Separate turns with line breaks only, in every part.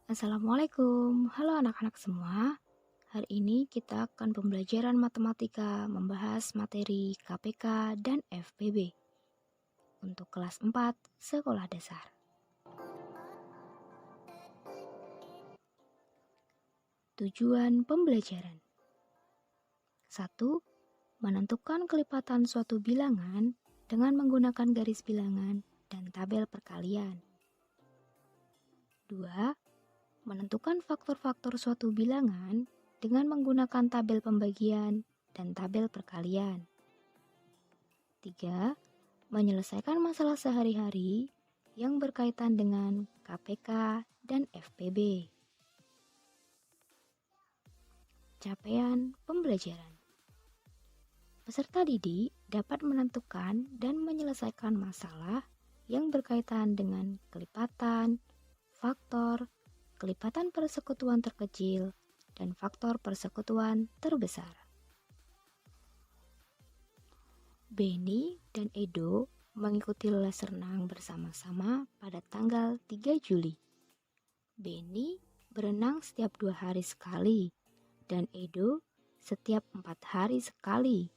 Assalamualaikum, halo anak-anak semua. Hari ini kita akan pembelajaran matematika membahas materi KPK dan FPB untuk kelas 4 sekolah dasar. Tujuan pembelajaran 1. Menentukan kelipatan suatu bilangan dengan menggunakan garis bilangan dan tabel perkalian. 2. Menentukan faktor-faktor suatu bilangan dengan menggunakan tabel pembagian dan tabel perkalian. 3. Menyelesaikan masalah sehari-hari yang berkaitan dengan KPK dan FPB. Capaian pembelajaran. Peserta didik dapat menentukan dan menyelesaikan masalah yang berkaitan dengan kelipatan, faktor, kelipatan persekutuan terkecil, dan faktor persekutuan terbesar. Benny dan Edo mengikuti les renang bersama-sama pada tanggal 3 Juli. Benny berenang setiap 2 hari sekali, dan Edo setiap 4 hari sekali.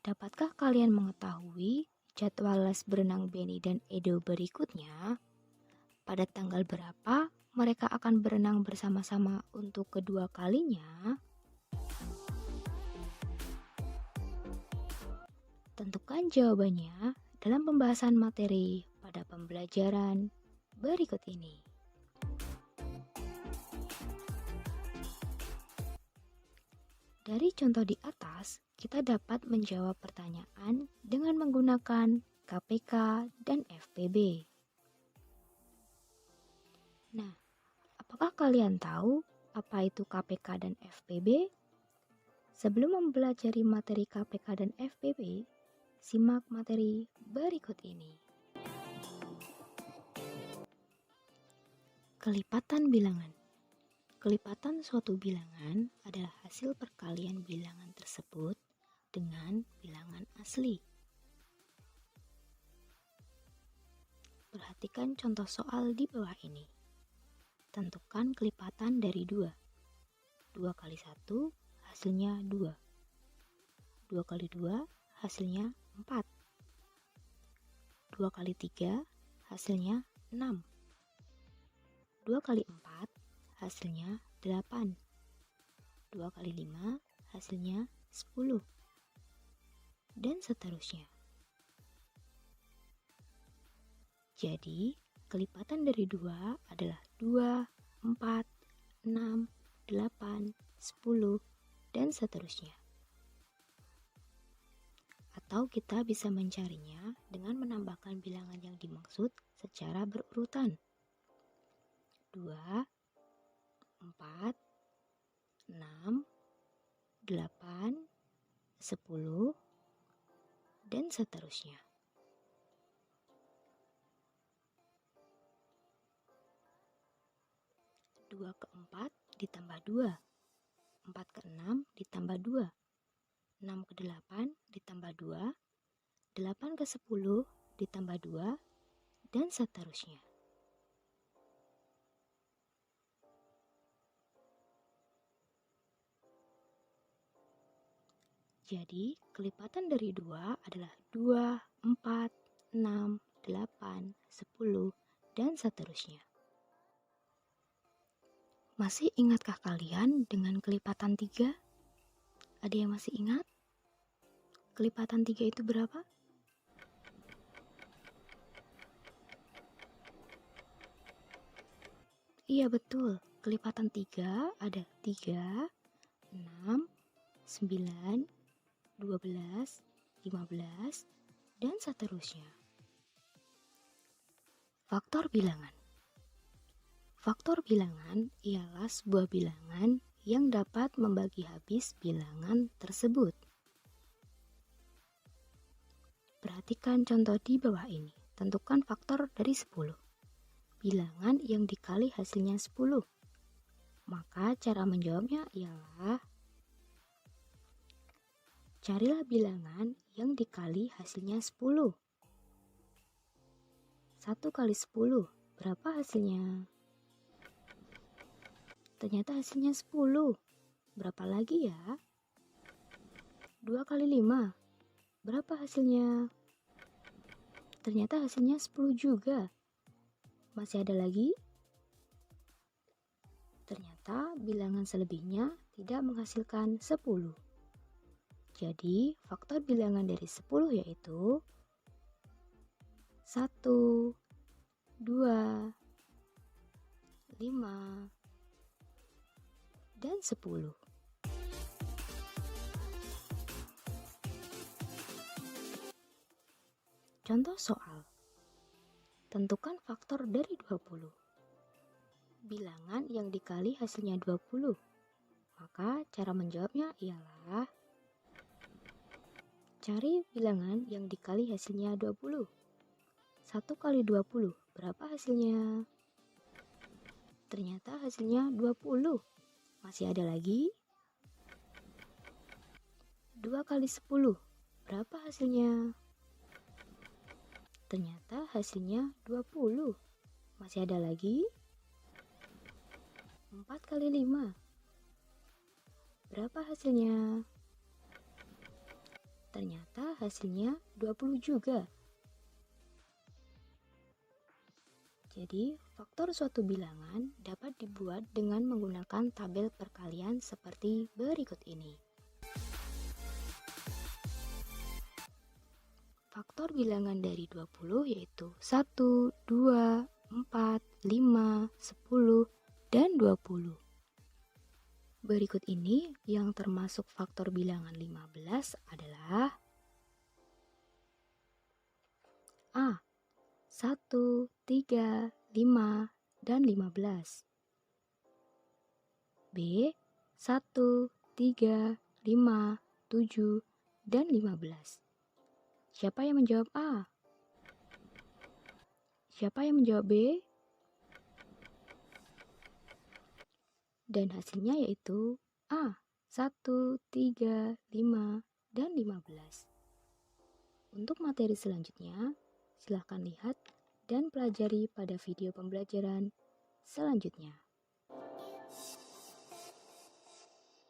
Dapatkah kalian mengetahui jadwal les berenang Benny dan Edo berikutnya? Pada tanggal berapa mereka akan berenang bersama-sama untuk kedua kalinya? Tentukan jawabannya dalam pembahasan materi pada pembelajaran berikut ini. Dari contoh di atas, kita dapat menjawab pertanyaan dengan menggunakan KPK dan FPB. Nah, apakah kalian tahu apa itu KPK dan FPB? Sebelum mempelajari materi KPK dan FPB, simak materi berikut ini. Kelipatan bilangan. Kelipatan suatu bilangan adalah hasil perkalian bilangan tersebut dengan bilangan asli. Perhatikan contoh soal di bawah ini. Tentukan kelipatan dari 2. 2 kali 1 hasilnya 2. 2 kali 2 hasilnya 4. 2 kali 3 hasilnya 6. 2 kali 4 hasilnya 8. 2 kali 5 hasilnya 10. Dan seterusnya. Jadi, kelipatan dari 2 adalah 2, 4, 6, 8, 10, dan seterusnya. Atau kita bisa mencarinya dengan menambahkan bilangan yang dimaksud secara berurutan. 2, 4, 6, 8, 10, dan seterusnya. 2 ke 4 ditambah 2, 4 ke 6 ditambah 2, 6 ke 8 ditambah 2, 8 ke 10 ditambah 2, dan seterusnya. Jadi, kelipatan dari 2 adalah 2, 4, 6, 8, 10, dan seterusnya. Masih ingatkah kalian dengan kelipatan 3? Ada yang masih ingat? Kelipatan 3 itu berapa? Iya betul, kelipatan 3 ada 3, 6, 9, 12, 15, dan seterusnya. Faktor bilangan. Faktor bilangan ialah sebuah bilangan yang dapat membagi habis bilangan tersebut. Perhatikan contoh di bawah ini. Tentukan faktor dari 10. Bilangan yang dikali hasilnya 10. Maka cara menjawabnya ialah carilah bilangan yang dikali hasilnya 10. 1 kali 10 Berapa hasilnya? Ternyata hasilnya 10. Berapa lagi ya? 2 kali 5. Berapa hasilnya? Ternyata hasilnya 10 juga. Masih ada lagi? Ternyata bilangan selebihnya tidak menghasilkan 10. Jadi, faktor bilangan dari 10 yaitu 1, 2, 5, dan 10. Contoh soal. Tentukan faktor dari 20. Bilangan yang dikali hasilnya 20. Maka cara menjawabnya ialah cari bilangan yang dikali hasilnya 20. 1 kali 20, berapa hasilnya? Ternyata hasilnya 20. Masih ada lagi? 2 kali 10, berapa hasilnya? Ternyata hasilnya 20. Masih ada lagi? 4 kali 5, berapa hasilnya? Ternyata hasilnya 20 juga. Jadi, faktor suatu bilangan dapat dibuat dengan menggunakan tabel perkalian seperti berikut ini. Faktor bilangan dari 20 yaitu 1, 2, 4, 5, 10, dan 20. Berikut ini yang termasuk faktor bilangan 15 adalah A. 1, 3, 5, dan 15. B. 1, 3, 5, 7, dan 15. Siapa yang menjawab A? Siapa yang menjawab B? Dan hasilnya yaitu A. 1, 3, 5, dan 15. Untuk materi selanjutnya, silahkan lihat dan pelajari pada video pembelajaran selanjutnya.